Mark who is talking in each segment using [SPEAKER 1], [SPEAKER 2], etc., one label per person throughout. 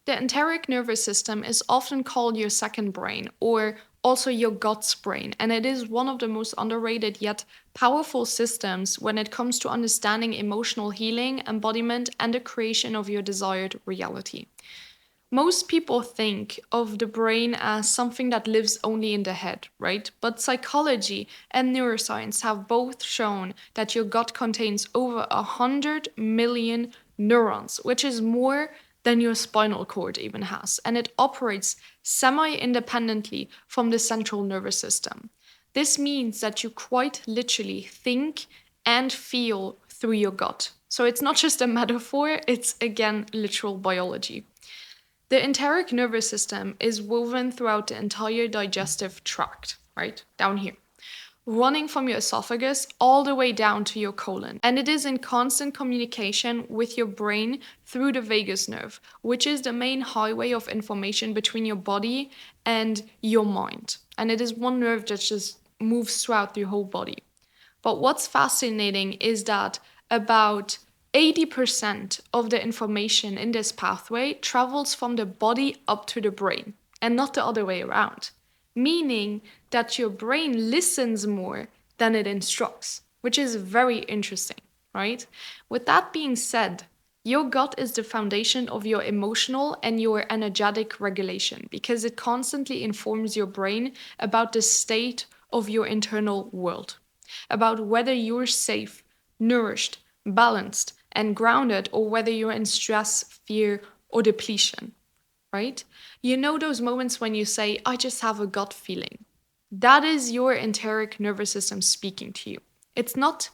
[SPEAKER 1] The enteric nervous system is often called your second brain or also your God's brain, and it is one of the most underrated yet powerful systems when it comes to understanding emotional healing, embodiment, and the creation of your desired reality. Most people think of the brain as something that lives only in the head, right? But psychology and neuroscience have both shown that your gut contains over 100 million neurons, which is more than your spinal cord even has, and it operates semi independently from the central nervous system. This means that you quite literally think and feel through your gut. So it's not just a metaphor, it's again literal biology. The enteric nervous system is woven throughout the entire digestive tract, right? Down here, running from your esophagus all the way down to your colon. And it is in constant communication with your brain through the vagus nerve, which is the main highway of information between your body and your mind. And it is one nerve that just moves throughout your whole body. But what's fascinating is that about 80% of the information in this pathway travels from the body up to the brain and not the other way around, meaning that your brain listens more than it instructs, which is very interesting, right? With that being said, your gut is the foundation of your emotional and your energetic regulation because it constantly informs your brain about the state of your internal world, about whether you're safe, nourished, balanced, and grounded, or whether you're in stress, fear, or depletion, right? You know those moments when you say, I just have a gut feeling. That is your enteric nervous system speaking to you. It's not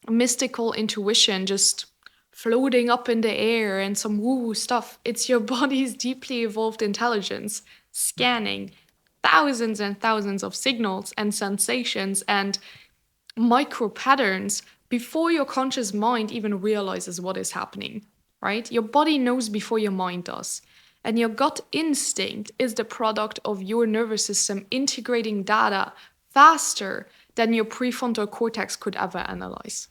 [SPEAKER 1] mystical intuition just floating up in the air and some woo-woo stuff. It's your body's deeply evolved intelligence scanning thousands and thousands of signals and sensations and micro patterns before your conscious mind even realizes what is happening, right? Your body knows before your mind does. And your gut instinct is the product of your nervous system integrating data faster than your prefrontal cortex could ever analyze.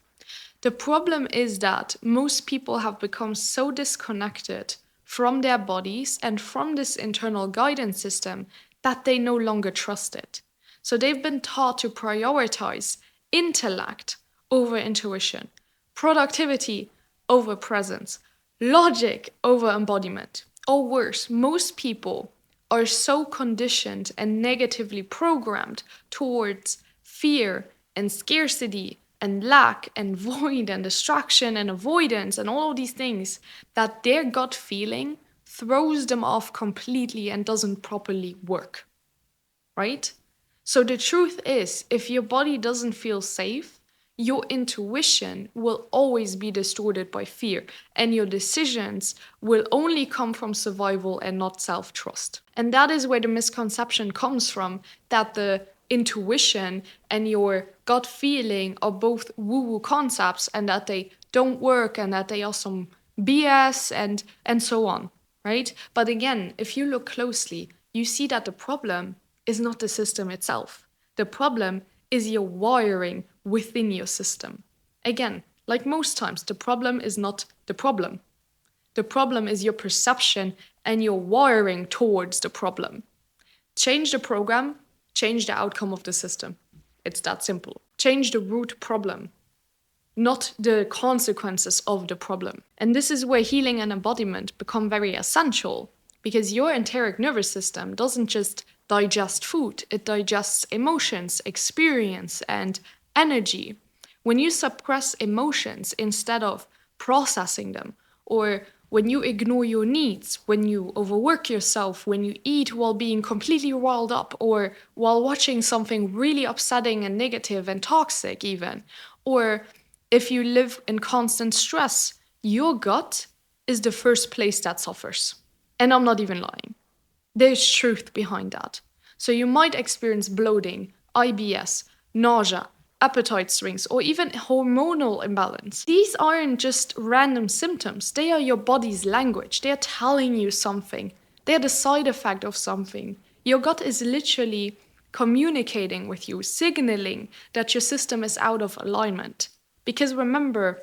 [SPEAKER 1] The problem is that most people have become so disconnected from their bodies and from this internal guidance system that they no longer trust it. So they've been taught to prioritize intellect over intuition, productivity over presence, logic over embodiment. Or worse, most people are so conditioned and negatively programmed towards fear and scarcity and lack and void and distraction and avoidance and all of these things that their gut feeling throws them off completely and doesn't properly work, right? So the truth is, if your body doesn't feel safe, your intuition will always be distorted by fear, and your decisions will only come from survival and not self-trust. And that is where the misconception comes from, that the intuition and your gut feeling are both woo-woo concepts and that they don't work and that they are some BS and so on, right? But again, if you look closely, you see that the problem is not the system itself. The problem is your wiring within your system. Again, like most times, the problem is not the problem. The problem is your perception and your wiring towards the problem. Change the program, change the outcome of the system. It's that simple. Change the root problem, not the consequences of the problem. And this is where healing and embodiment become very essential, because your enteric nervous system doesn't just digest food, it digests emotions, experience, and energy. When you suppress emotions instead of processing them, or when you ignore your needs, when you overwork yourself, when you eat while being completely riled up, or while watching something really upsetting and negative and toxic even, or if you live in constant stress, your gut is the first place that suffers. And I'm not even lying. There's truth behind that. So you might experience bloating, IBS, nausea, appetite swings, or even hormonal imbalance. These aren't just random symptoms. They are your body's language. They are telling you something. They are the side effect of something. Your gut is literally communicating with you, signaling that your system is out of alignment. Because remember,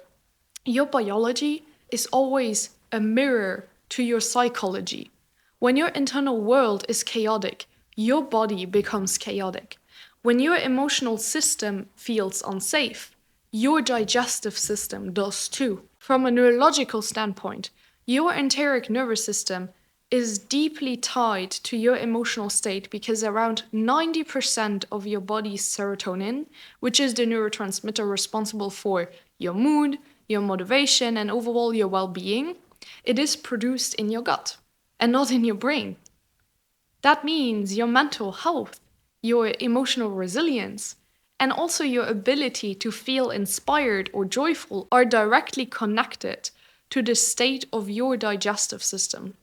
[SPEAKER 1] your biology is always a mirror to your psychology. When your internal world is chaotic, your body becomes chaotic. When your emotional system feels unsafe, your digestive system does too. From a neurological standpoint, your enteric nervous system is deeply tied to your emotional state because around 90% of your body's serotonin, which is the neurotransmitter responsible for your mood, your motivation, and overall your well being, it is produced in your gut and not in your brain. That means your mental health, your emotional resilience, and also your ability to feel inspired or joyful are directly connected to the state of your digestive system.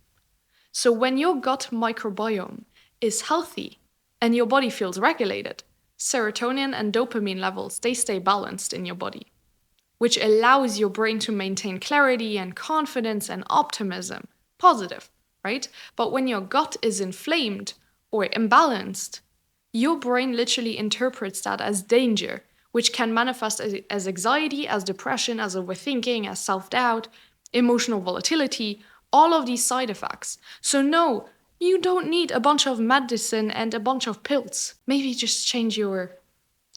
[SPEAKER 1] So when your gut microbiome is healthy and your body feels regulated, serotonin and dopamine levels, they stay balanced in your body, which allows your brain to maintain clarity and confidence and optimism. Positive, right? But when your gut is inflamed or imbalanced, your brain literally interprets that as danger, which can manifest as anxiety, as depression, as overthinking, as self-doubt, emotional volatility, all of these side effects. So no, you don't need a bunch of medicine and a bunch of pills. Maybe just change your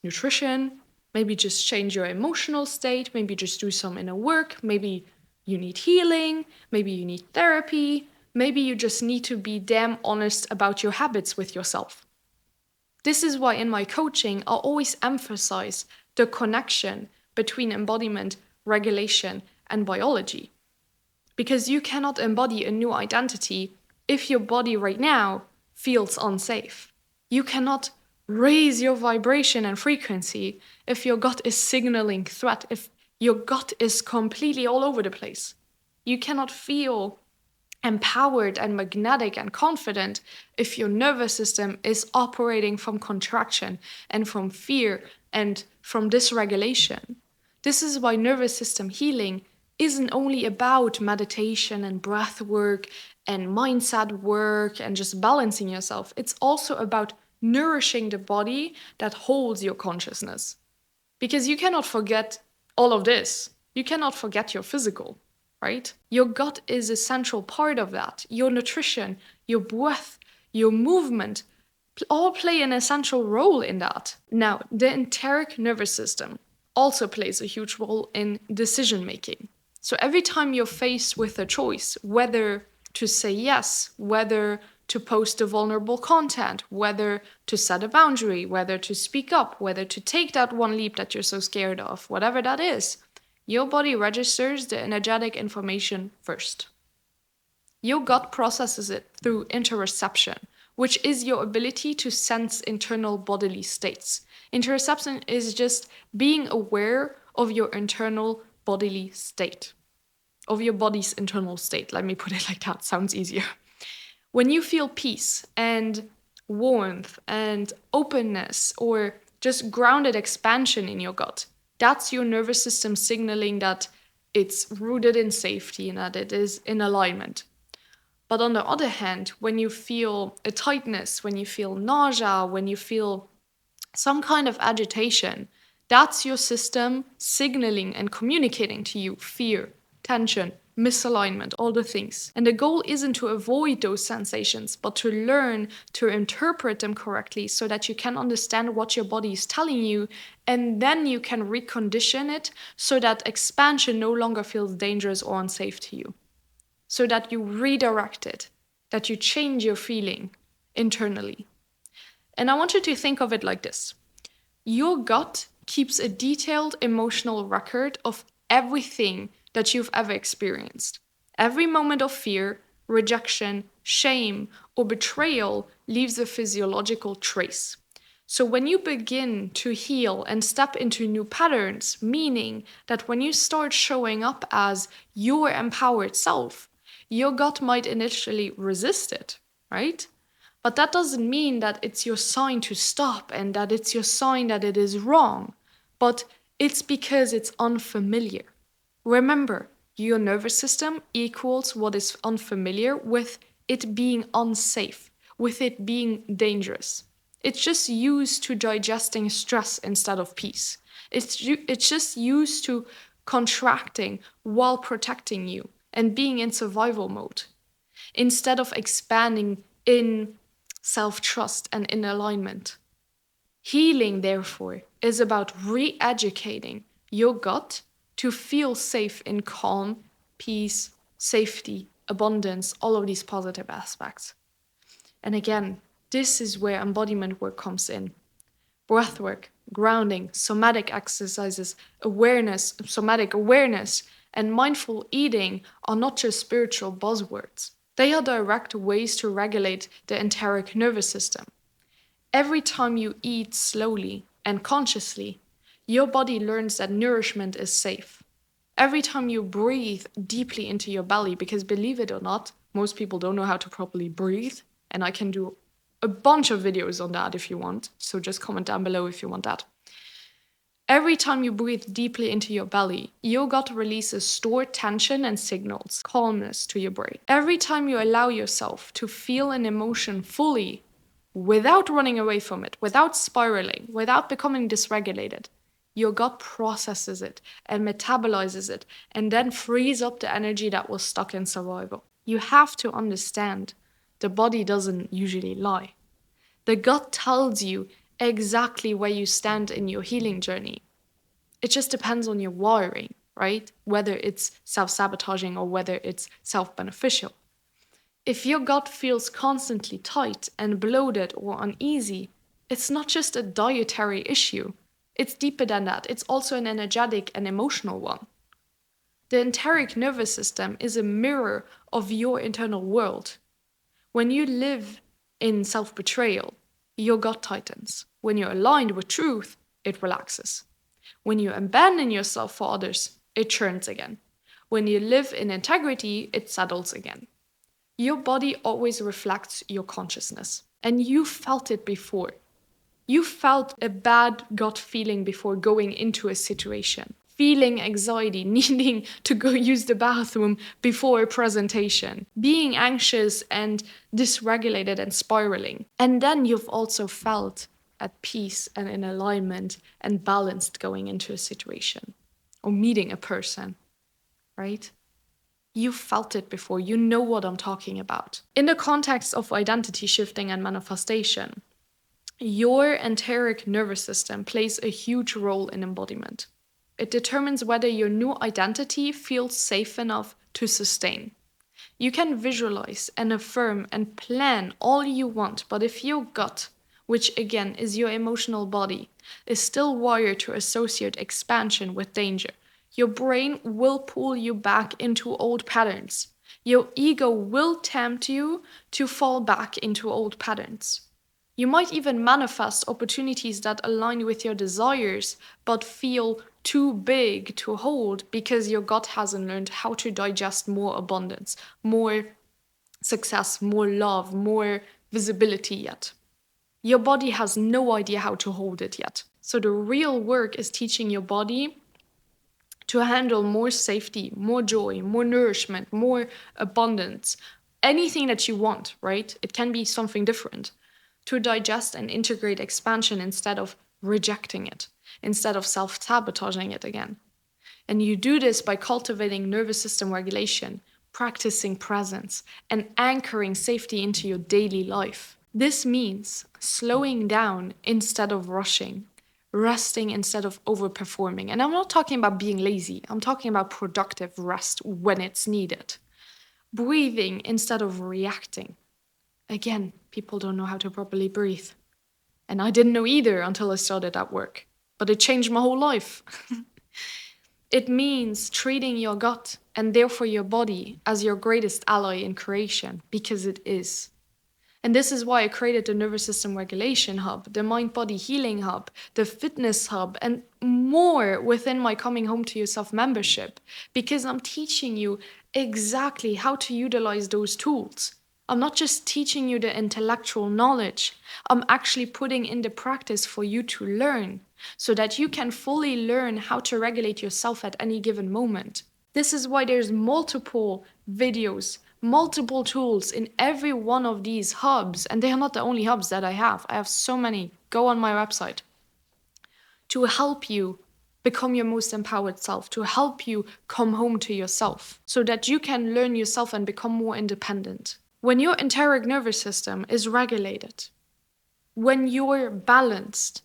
[SPEAKER 1] nutrition, maybe just change your emotional state, maybe just do some inner work, maybe you need healing, maybe you need therapy, maybe you just need to be damn honest about your habits with yourself. This is why in my coaching, I'll always emphasize the connection between embodiment, regulation, and biology. Because you cannot embody a new identity if your body right now feels unsafe. You cannot raise your vibration and frequency if your gut is signaling threat, if your gut is completely all over the place. You cannot feel empowered and magnetic and confident if your nervous system is operating from contraction and from fear and from dysregulation. This is why nervous system healing isn't only about meditation and breath work and mindset work and just balancing yourself. It's also about nourishing the body that holds your consciousness. Because you cannot forget all of this. You cannot forget your physical, right? Your gut is a central part of that. Your nutrition, your breath, your movement all play an essential role in that. Now, the enteric nervous system also plays a huge role in decision making. So every time you're faced with a choice, whether to say yes, whether to post the vulnerable content, whether to set a boundary, whether to speak up, whether to take that one leap that you're so scared of, whatever that is, your body registers the energetic information first. Your gut processes it through interoception, which is your ability to sense internal bodily states. Interoception is just being aware of your internal bodily state, of your body's internal state. Let me put it like that, sounds easier. When you feel peace and warmth and openness or just grounded expansion in your gut, that's your nervous system signaling that it's rooted in safety and that it is in alignment. But on the other hand, when you feel a tightness, when you feel nausea, when you feel some kind of agitation, that's your system signaling and communicating to you fear, tension, misalignment, all the things. And the goal isn't to avoid those sensations, but to learn to interpret them correctly so that you can understand what your body is telling you, and then you can recondition it so that expansion no longer feels dangerous or unsafe to you. So that you redirect it, that you change your feeling internally. And I want you to think of it like this. Your gut keeps a detailed emotional record of everything that you've ever experienced. Every moment of fear, rejection, shame, or betrayal leaves a physiological trace. So when you begin to heal and step into new patterns, meaning that when you start showing up as your empowered self, your gut might initially resist it, right? But that doesn't mean that it's your sign to stop and that it's your sign that it is wrong, but it's because it's unfamiliar. Remember, your nervous system equals what is unfamiliar with it being unsafe, with it being dangerous. It's just used to digesting stress instead of peace. It's just used to contracting while protecting you and being in survival mode. instead of expanding in self-trust and in alignment. Healing, therefore, is about re-educating your gut to feel safe in calm, peace, safety, abundance, all of these positive aspects. And again, this is where embodiment work comes in. Breathwork, grounding, somatic exercises, awareness, somatic awareness, and mindful eating are not just spiritual buzzwords. They are direct ways to regulate the enteric nervous system. Every time you eat slowly and consciously, your body learns that nourishment is safe. Every time you breathe deeply into your belly, because believe it or not, most people don't know how to properly breathe, and I can do a bunch of videos on that if you want, so just comment down below if you want that. Every time you breathe deeply into your belly, your gut releases stored tension and signals calmness to your brain. Every time you allow yourself to feel an emotion fully, without running away from it, without spiraling, without becoming dysregulated, your gut processes it and metabolizes it and then frees up the energy that was stuck in survival. You have to understand the body doesn't usually lie. The gut tells you exactly where you stand in your healing journey. It just depends on your wiring, right? Whether it's self-sabotaging or whether it's self-beneficial. If your gut feels constantly tight and bloated or uneasy, it's not just a dietary issue. It's deeper than that. It's also an energetic and emotional one. The enteric nervous system is a mirror of your internal world. When you live in self-betrayal, your gut tightens. When you're aligned with truth, it relaxes. When you abandon yourself for others, it churns again. When you live in integrity, it settles again. Your body always reflects your consciousness. And you felt it before. You felt a bad gut feeling before going into a situation. Feeling anxiety, needing to go use the bathroom before a presentation. Being anxious and dysregulated and spiraling. And then you've also felt at peace and in alignment and balanced going into a situation. Or meeting a person, right? You felt it before, you know what I'm talking about. In the context of identity shifting and manifestation, your enteric nervous system plays a huge role in embodiment. It determines whether your new identity feels safe enough to sustain. You can visualize and affirm and plan all you want, but if your gut, which again is your emotional body, is still wired to associate expansion with danger, your brain will pull you back into old patterns. Your ego will tempt you to fall back into old patterns. You might even manifest opportunities that align with your desires, but feel too big to hold because your gut hasn't learned how to digest more abundance, more success, more love, more visibility yet. Your body has no idea how to hold it yet. So the real work is teaching your body to handle more safety, more joy, more nourishment, more abundance, anything that you want, right? It can be something different. To digest and integrate expansion instead of rejecting it, instead of self-sabotaging it again. And you do this by cultivating nervous system regulation, practicing presence, and anchoring safety into your daily life. This means slowing down instead of rushing, resting instead of overperforming. And I'm not talking about being lazy, I'm talking about productive rest when it's needed. Breathing instead of reacting. Again, people don't know how to properly breathe. And I didn't know either until I started at work. But it changed my whole life. It means treating your gut and therefore your body as your greatest ally in creation, because it is. And this is why I created the Nervous System Regulation Hub, the Mind Body Healing Hub, the Fitness Hub, and more within my Coming Home to Yourself membership, because I'm teaching you exactly how to utilize those tools. I'm not just teaching you the intellectual knowledge, I'm actually putting in the practice for you to learn, so that you can fully learn how to regulate yourself at any given moment. This is why there's multiple videos, multiple tools in every one of these hubs, and they are not the only hubs that I have. I have so many. Go on my website. To help you become your most empowered self, to help you come home to yourself, so that you can learn yourself and become more independent. When your enteric nervous system is regulated, when you're balanced,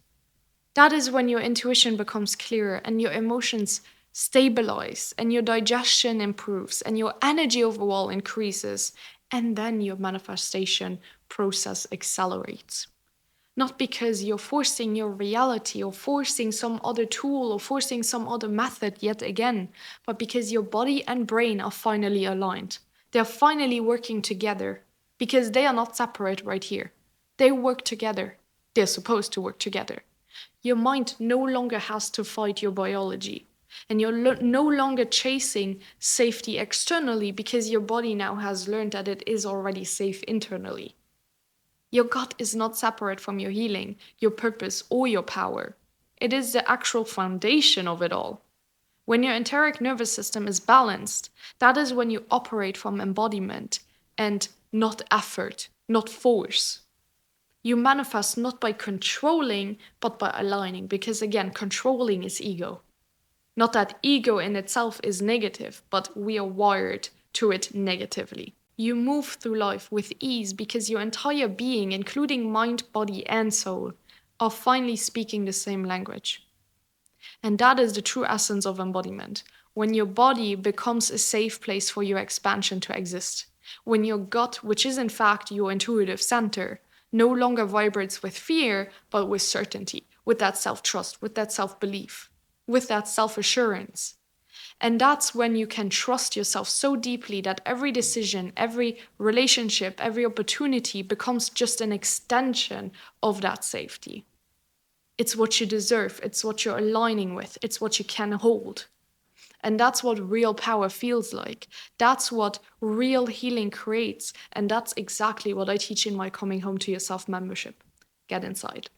[SPEAKER 1] that is when your intuition becomes clearer and your emotions stabilize and your digestion improves and your energy overall increases, and then your manifestation process accelerates. Not because you're forcing your reality or forcing some other tool or forcing some other method yet again, but because your body and brain are finally aligned. They're finally working together because they are not separate right here. They work together. They're supposed to work together. Your mind no longer has to fight your biology. And you're no longer chasing safety externally because your body now has learned that it is already safe internally. Your gut is not separate from your healing, your purpose, or your power. It is the actual foundation of it all. When your enteric nervous system is balanced, that is when you operate from embodiment and not effort, not force. You manifest not by controlling, but by aligning, because again, controlling is ego. Not that ego in itself is negative, but we are wired to it negatively. You move through life with ease because your entire being, including mind, body, and soul, are finally speaking the same language. And that is the true essence of embodiment. When your body becomes a safe place for your expansion to exist. When your gut, which is in fact your intuitive center, no longer vibrates with fear, but with certainty, with that self-trust, with that self-belief, with that self-assurance. And that's when you can trust yourself so deeply that every decision, every relationship, every opportunity becomes just an extension of that safety. It's what you deserve, it's what you're aligning with, it's what you can hold. And that's what real power feels like. That's what real healing creates. And that's exactly what I teach in my Coming Home to Yourself membership. Get inside.